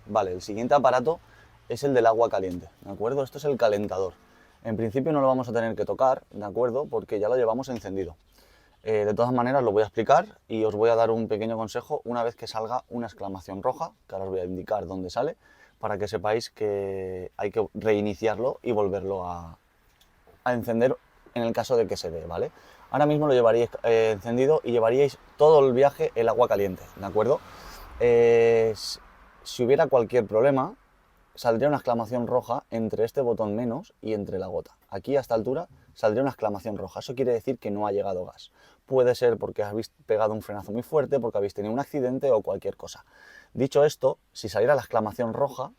Vale, el siguiente aparato es el del agua caliente, ¿de acuerdo? Esto es el calentador. En principio no lo vamos a tener que tocar, ¿de acuerdo? Porque ya lo llevamos encendido. De todas maneras lo voy a explicar y os voy a dar un pequeño consejo una vez que salga una exclamación roja, que ahora os voy a indicar dónde sale, para que sepáis que hay que reiniciarlo y volverlo a encender en el caso de que se dé, ¿vale? Ahora mismo lo llevaríais encendido y llevaríais todo el viaje el agua caliente, ¿de acuerdo? Si hubiera cualquier problema, saldría una exclamación roja entre este botón menos y entre la gota. Aquí a esta altura saldría una exclamación roja. Eso quiere decir que no ha llegado gas. Puede ser porque habéis pegado un frenazo muy fuerte, porque habéis tenido un accidente o cualquier cosa. Dicho esto, si saliera la exclamación roja,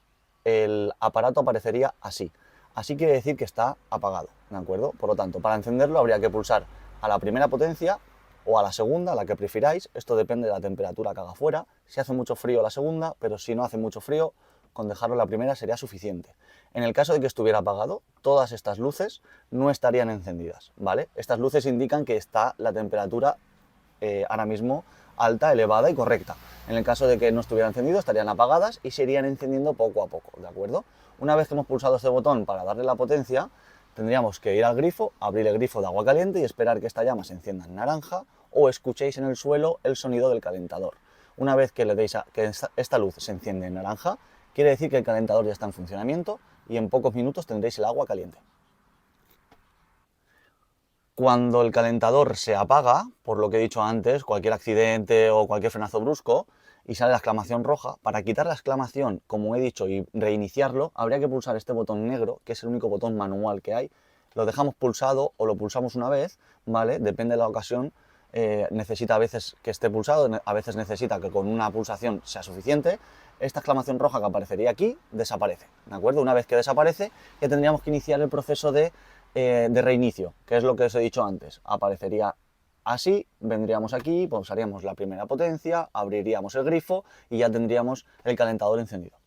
el aparato aparecería así. Así quiere decir que está apagado, ¿de acuerdo? Por lo tanto, para encenderlo habría que pulsar a la primera potencia o a la segunda, a la que prefiráis. Esto depende de la temperatura que haga fuera. Si hace mucho frío, la segunda, pero si no hace mucho frío, con dejarlo la primera sería suficiente. En el caso de que estuviera apagado, todas estas luces no estarían encendidas, ¿vale? Estas luces indican que está la temperatura ahora mismo alta, elevada y correcta. En el caso de que no estuviera encendido, estarían apagadas y se irían encendiendo poco a poco, ¿de acuerdo? Una vez que hemos pulsado este botón para darle la potencia, tendríamos que ir al grifo, abrir el grifo de agua caliente y esperar que esta llama se encienda en naranja o escuchéis en el suelo el sonido del calentador. Una vez que le deis a que esta luz se enciende en naranja, quiere decir que el calentador ya está en funcionamiento y en pocos minutos tendréis el agua caliente. Cuando el calentador se apaga, por lo que he dicho antes, cualquier accidente o cualquier frenazo brusco, y sale la exclamación roja, para quitar la exclamación, como he dicho, y reiniciarlo, habría que pulsar este botón negro, que es el único botón manual que hay. Lo dejamos pulsado o lo pulsamos una vez, ¿vale? Depende de la ocasión. Necesita a veces que esté pulsado, a veces necesita que con una pulsación sea suficiente. Esta exclamación roja que aparecería aquí desaparece, ¿de acuerdo? Una vez que desaparece, ya tendríamos que iniciar el proceso de reinicio, que es lo que os he dicho antes. Aparecería así, vendríamos aquí, pulsaríamos la primera potencia, abriríamos el grifo y ya tendríamos el calentador encendido.